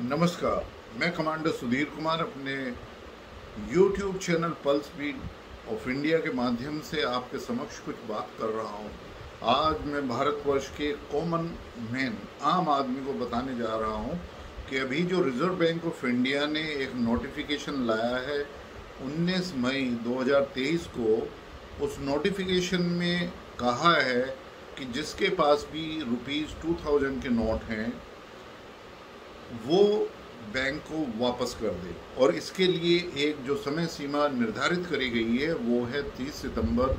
नमस्कार। मैं कमांडर सुधीर कुमार अपने YouTube channel pulse beat of India के माध्यम से आपके समक्ष कुछ बात कर रहा हूं। आज मैं भारतवर्ष के कॉमन मैन आम आदमी को बताने जा रहा हूं कि अभी जो रिजर्व बैंक ऑफ इंडिया ने एक नोटिफिकेशन लाया है 19 मई 2023 को, उस नोटिफिकेशन में कहा है कि जिसके पास भी ₹2000 के नोट हैं वो बैंक को वापस कर दे, और इसके लिए एक जो समय सीमा निर्धारित करी गई है वो है 30 सितंबर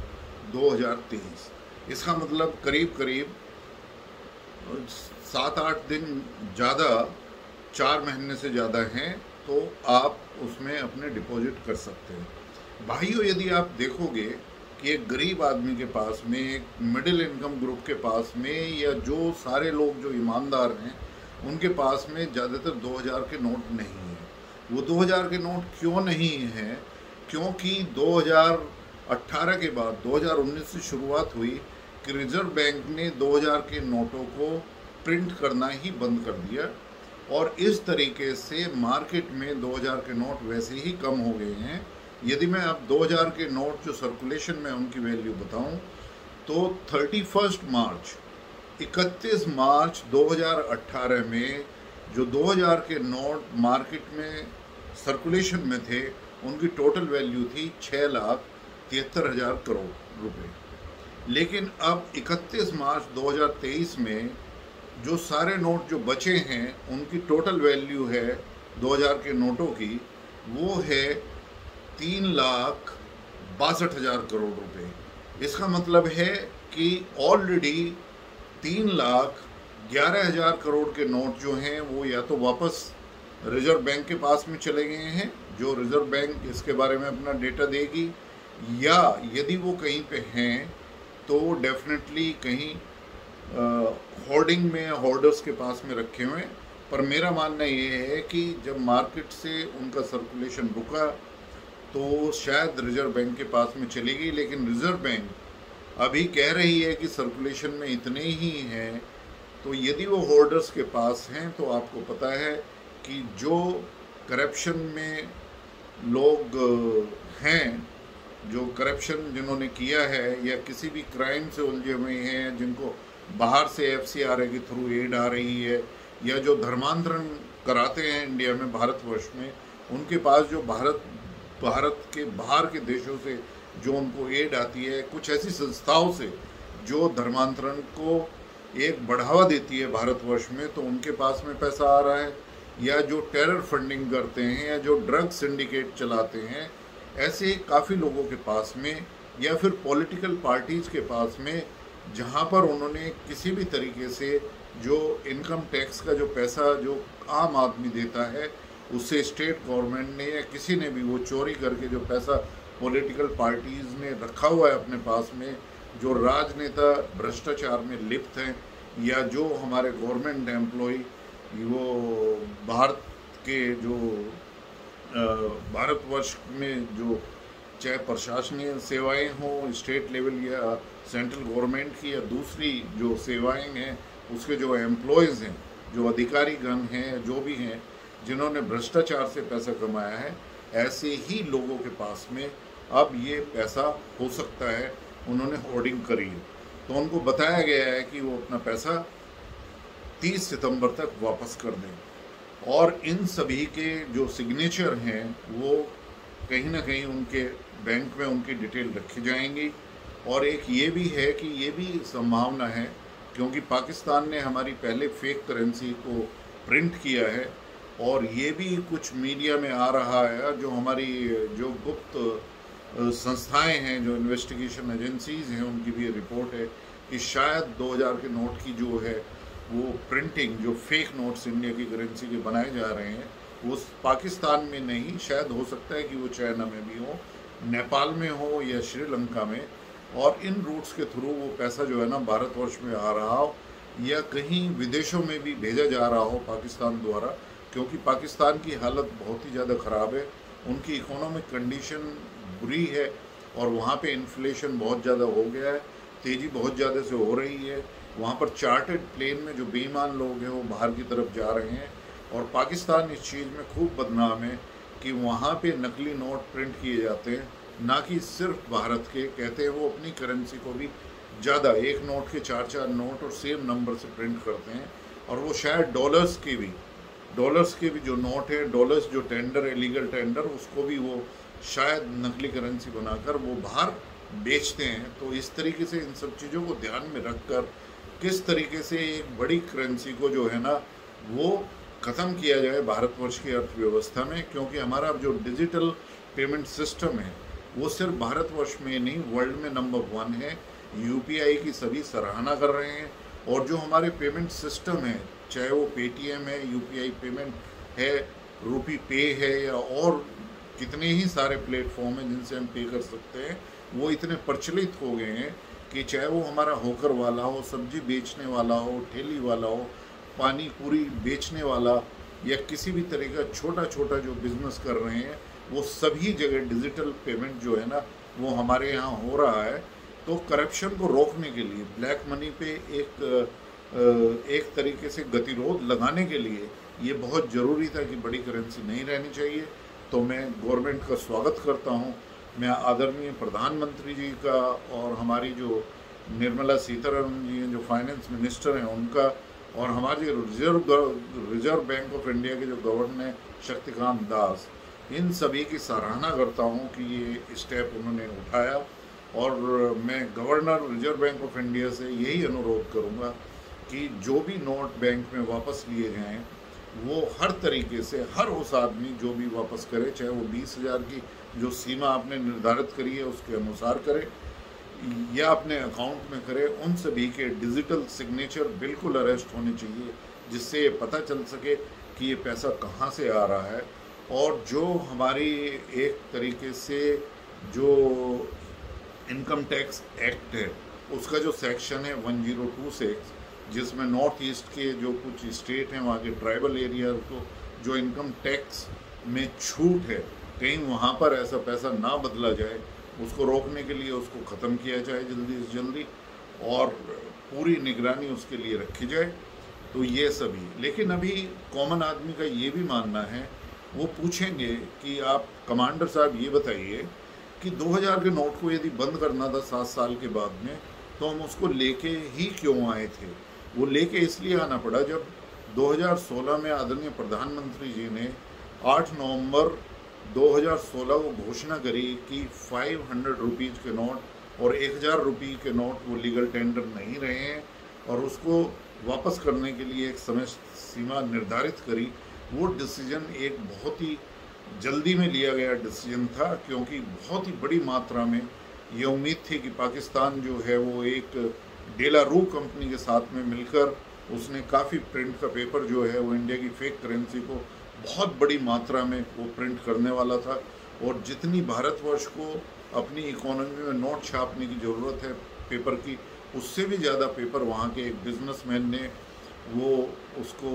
2023। इसका मतलब करीब करीब 7-8 दिन ज़्यादा, 4 महीने से ज़्यादा हैं, तो आप उसमें अपने डिपॉजिट कर सकते हैं। भाइयों, यदि आप देखोगे कि एक गरीब आदमी के पास में, एक मिडिल इनकम ग्रुप के पास में, या जो सारे लोग जो ईमानदार हैं उनके पास में ज़्यादातर 2000 के नोट नहीं हैं। वो 2000 के नोट क्यों नहीं हैं? क्योंकि 2018 के बाद 2019 से शुरुआत हुई कि रिजर्व बैंक ने 2000 के नोटों को प्रिंट करना ही बंद कर दिया, और इस तरीके से मार्केट में 2000 के नोट वैसे ही कम हो गए हैं। यदि मैं अब 2000 के नोट जो सर्कुलेशन में उनकी वैल्यू बताऊं तो 31 मार्च 2018 में जो 2000 के नोट मार्केट में सर्कुलेशन में थे उनकी टोटल वैल्यू थी 6,73,000 करोड़ रुपए। लेकिन अब 31 मार्च 2023 में जो सारे नोट जो बचे हैं उनकी टोटल वैल्यू है 2000 के नोटों की, वो है 3,62,000 करोड़ रुपए। इसका मतलब है कि ऑलरेडी 3,11,000 करोड़ के नोट जो हैं वो या तो वापस रिजर्व बैंक के पास में चले गए हैं, जो रिजर्व बैंक इसके बारे में अपना डेटा देगी, या यदि वो कहीं पे हैं तो डेफिनेटली कहीं होर्डिंग में, होर्डर्स के पास में रखे हुए हैं। पर मेरा मानना ये है कि जब मार्केट से उनका सर्कुलेशन रुका तो शायद रिजर्व बैंक के पास में चली गई, लेकिन रिजर्व बैंक अभी कह रही है कि सर्कुलेशन में इतने ही हैं। तो यदि वो होल्डर्स के पास हैं तो आपको पता है कि जो करप्शन में लोग हैं, जो करप्शन जिन्होंने किया है या किसी भी क्राइम से उलझे हुए हैं, जिनको बाहर से FCRA के थ्रू एड आ रही है, या जो धर्मांतरण कराते हैं इंडिया में, भारतवर्ष में, उनके पास जो भारत के बाहर के देशों से जो उनको एड आती है, कुछ ऐसी संस्थाओं से जो धर्मांतरण को एक बढ़ावा देती है भारतवर्ष में, तो उनके पास में पैसा आ रहा है। या जो टेरर फंडिंग करते हैं, या जो ड्रग सिंडिकेट चलाते हैं, ऐसे काफ़ी लोगों के पास में, या फिर पॉलिटिकल पार्टीज़ के पास में, जहां पर उन्होंने किसी भी तरीके से जो इनकम टैक्स का जो पैसा जो आम आदमी देता है उससे स्टेट गवर्नमेंट ने या किसी ने भी वो चोरी करके जो पैसा पॉलिटिकल पार्टीज़ ने रखा हुआ है अपने पास में, जो राजनेता भ्रष्टाचार में लिप्त हैं, या जो हमारे गवर्नमेंट एम्प्लॉय, वो भारत के जो भारतवर्ष में जो चाहे प्रशासनिक सेवाएं हों, स्टेट लेवल या सेंट्रल गवर्नमेंट की, या दूसरी जो सेवाएं हैं उसके जो एम्प्लॉयज़ हैं, जो अधिकारीगण हैं, जो भी हैं जिन्होंने भ्रष्टाचार से पैसा कमाया है, ऐसे ही लोगों के पास में अब ये पैसा हो सकता है उन्होंने होर्डिंग करी है। तो उनको बताया गया है कि वो अपना पैसा 30 सितंबर तक वापस कर दें, और इन सभी के जो सिग्नेचर हैं वो कहीं ना कहीं उनके बैंक में उनकी डिटेल रखी जाएंगी। और एक ये भी है कि ये भी संभावना है, क्योंकि पाकिस्तान ने हमारी पहले फेक करेंसी को प्रिंट किया है, और ये भी कुछ मीडिया में आ रहा है, जो हमारी जो गुप्त संस्थाएं हैं, जो इन्वेस्टिगेशन एजेंसीज हैं, उनकी भी रिपोर्ट है कि शायद 2000 के नोट की जो है वो प्रिंटिंग, जो फेक नोट्स इंडिया की करेंसी के बनाए जा रहे हैं, वो पाकिस्तान में नहीं, शायद हो सकता है कि वो चाइना में भी हो, नेपाल में हो, या श्रीलंका में, और इन रूट्स के थ्रू वो पैसा जो है ना भारतवर्ष में आ रहा हो, या कहीं विदेशों में भी भेजा जा रहा हो पाकिस्तान द्वारा। क्योंकि पाकिस्तान की हालत बहुत ही ज़्यादा ख़राब है, उनकी इकोनॉमिक कंडीशन बुरी है, और वहाँ पे इन्फ्लेशन बहुत ज़्यादा हो गया है, तेज़ी बहुत ज़्यादा से हो रही है। वहाँ पर चार्टर्ड प्लेन में जो बेईमान लोग हैं वो बाहर की तरफ जा रहे हैं, और पाकिस्तान इस चीज़ में खूब बदनाम है कि वहाँ पे नकली नोट प्रिंट किए जाते हैं, ना कि सिर्फ भारत के। कहते हैं वो अपनी करेंसी को भी ज़्यादा, एक नोट के 4-4 नोट और सेम नंबर से प्रिंट करते हैं। और वो शायद डॉलर्स के भी जो नोट है, डॉलर्स जो टेंडर है, लीगल टेंडर, उसको भी वो शायद नकली करेंसी बनाकर वो बाहर बेचते हैं। तो इस तरीके से इन सब चीज़ों को ध्यान में रखकर किस तरीके से एक बड़ी करेंसी को जो है ना वो ख़त्म किया जाए भारतवर्ष की अर्थव्यवस्था में। क्योंकि हमारा जो डिजिटल पेमेंट सिस्टम है वो सिर्फ भारतवर्ष में नहीं, वर्ल्ड में नंबर 1 है। यूपीआई की सभी सराहना कर रहे हैं। और जो हमारे पेमेंट सिस्टम है, चाहे वो पेटीएम है, यूपीआई पेमेंट है, रूपी पे है, या और कितने ही सारे प्लेटफॉर्म हैं जिनसे हम पे कर सकते हैं, वो इतने प्रचलित हो गए हैं कि चाहे वो हमारा होकर वाला हो, सब्जी बेचने वाला हो, ठेली वाला हो, पानी पूरी बेचने वाला, या किसी भी तरह का छोटा छोटा जो बिजनेस कर रहे हैं, वो सभी जगह डिजिटल पेमेंट जो है ना वो हमारे यहाँ हो रहा है। तो करप्शन को रोकने के लिए, ब्लैक मनी पे एक तरीके से गतिरोध लगाने के लिए ये बहुत ज़रूरी था कि बड़ी करेंसी नहीं रहनी चाहिए। तो मैं गवर्नमेंट का स्वागत करता हूँ। मैं आदरणीय प्रधानमंत्री जी का और हमारी जो निर्मला सीतारमण जी हैं जो फाइनेंस मिनिस्टर हैं उनका, और हमारे रिजर्व बैंक ऑफ इंडिया के जो गवर्नर हैं शक्तिकांत दास, इन सभी की सराहना करता हूँ कि ये स्टेप उन्होंने उठाया। और मैं governor reserve bank of India से यही अनुरोध करूँगा कि जो भी नोट बैंक में वापस लिए जाएँ वो हर तरीके से हर उस आदमी जो भी वापस करे, चाहे वो 20,000 की जो सीमा आपने निर्धारित करी है उसके अनुसार करे या अपने अकाउंट में करे, उन सभी के डिजिटल सिग्नेचर बिल्कुल अरेस्ट होने चाहिए, जिससे ये पता चल सके कि ये पैसा कहाँ से आ रहा है। और जो हमारी एक तरीके से जो इनकम टैक्स एक्ट है उसका जो सेक्शन है 1026, जिसमें नॉर्थ ईस्ट के जो कुछ स्टेट हैं वहाँ के ट्राइबल एरिया को जो इनकम टैक्स में छूट है, कहीं वहाँ पर ऐसा पैसा ना बदला जाए, उसको रोकने के लिए उसको ख़त्म किया जाए जल्दी से जल्दी, और पूरी निगरानी उसके लिए रखी जाए। तो ये सभी, लेकिन अभी कॉमन आदमी का ये भी मानना है, वो पूछेंगे कि आप कमांडर साहब ये बताइए कि 2000 के नोट को यदि बंद करना था 7 साल के बाद में, तो हम उसको लेके ही क्यों आए थे। वो लेके इसलिए आना पड़ा जब 2016 में आदरणीय प्रधानमंत्री जी ने 8 नवंबर 2016 को घोषणा करी कि 500 रुपीज़ के नोट और 1000 रुपये के नोट वो लीगल टेंडर नहीं रहे हैं, और उसको वापस करने के लिए एक समय सीमा निर्धारित करी। वो डिसीजन एक बहुत ही जल्दी में लिया गया डिसीजन था, क्योंकि बहुत ही बड़ी मात्रा में ये उम्मीद थी कि पाकिस्तान जो है वो एक डेलारू कंपनी के साथ में मिलकर उसने काफ़ी प्रिंट का पेपर जो है वो इंडिया की फेक करेंसी को बहुत बड़ी मात्रा में वो प्रिंट करने वाला था। और जितनी भारतवर्ष को अपनी इकोनॉमी में नोट छापने की ज़रूरत है पेपर की, उससे भी ज़्यादा पेपर वहाँ के एक बिजनेसमैन ने वो उसको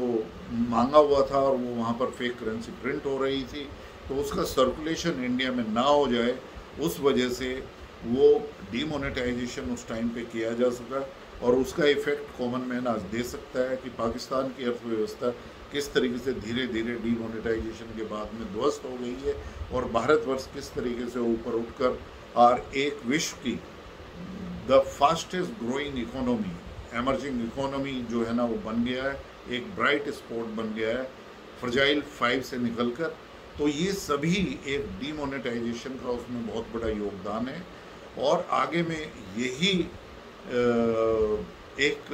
मांगा हुआ था, और वो वहाँ पर फेक करेंसी प्रिंट हो रही थी। तो उसका सर्कुलेशन इंडिया में ना हो जाए, उस वजह से वो डीमोनेटाइजेशन उस टाइम पे किया जा सका, और उसका इफ़ेक्ट कॉमन मैन आज दे सकता है कि पाकिस्तान की अर्थव्यवस्था किस तरीके से धीरे धीरे डीमोनेटाइजेशन के बाद में ध्वस्त हो गई है, और भारतवर्ष किस तरीके से ऊपर उठकर और एक विश्व की the fastest growing economy, emerging economy जो है ना वो बन गया है, एक ब्राइट स्पॉट बन गया है फ्रजाइल 5 से निकलकर। तो ये सभी एक डीमोनेटाइजेशन का उसमें बहुत बड़ा योगदान है। और आगे मैं यही एक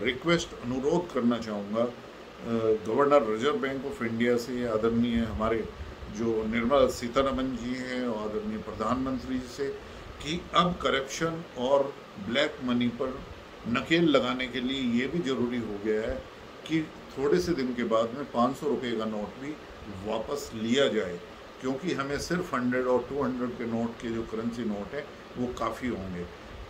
रिक्वेस्ट अनुरोध करना चाहूँगा governor reserve bank of India से, आदरणीय हमारे जो निर्मला सीतारमण जी हैं और आदरणीय प्रधानमंत्री जी से, कि अब करप्शन और ब्लैक मनी पर नकेल लगाने के लिए ये भी ज़रूरी हो गया है कि थोड़े से दिन के बाद में 500 रुपये का नोट भी वापस लिया जाए, क्योंकि हमें सिर्फ 100 और 200 के नोट के जो करेंसी नोट है वो काफ़ी होंगे।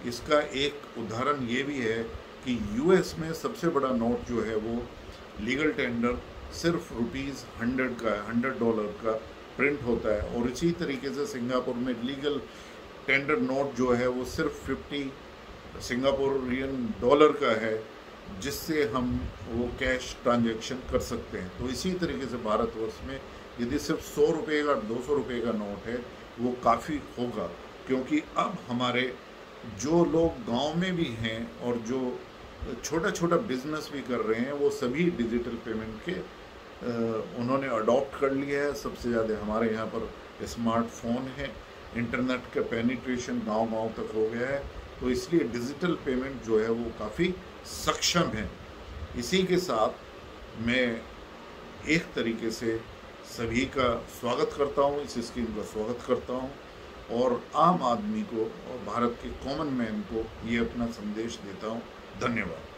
इसका एक उदाहरण ये भी है कि यूएस में सबसे बड़ा नोट जो है वो लीगल टेंडर सिर्फ ₹100 का, $100 का प्रिंट होता है, और इसी तरीके से सिंगापुर में लीगल टेंडर नोट जो है वो सिर्फ 50 सिंगापुरियन डॉलर का है। जिससे हम वो कैश ट्रांजैक्शन कर सकते हैं। तो इसी तरीके से भारतवर्ष में यदि सिर्फ 100 रुपये का 200 रुपये का नोट है वो काफ़ी होगा, क्योंकि अब हमारे जो लोग गांव में भी हैं और जो छोटा छोटा बिजनेस भी कर रहे हैं वो सभी डिजिटल पेमेंट के उन्होंने अडॉप्ट कर लिया है। सबसे ज़्यादा हमारे यहाँ पर स्मार्टफोन है, इंटरनेट का पेनिट्रेशन गांव-गांव तक हो गया है, तो इसलिए डिजिटल पेमेंट जो है वो काफ़ी सक्षम है। इसी के साथ मैं एक तरीके से सभी का स्वागत करता हूँ, इस स्कीम का स्वागत करता हूँ और आम आदमी को और भारत के कॉमन मैन को ये अपना संदेश देता हूँ। धन्यवाद।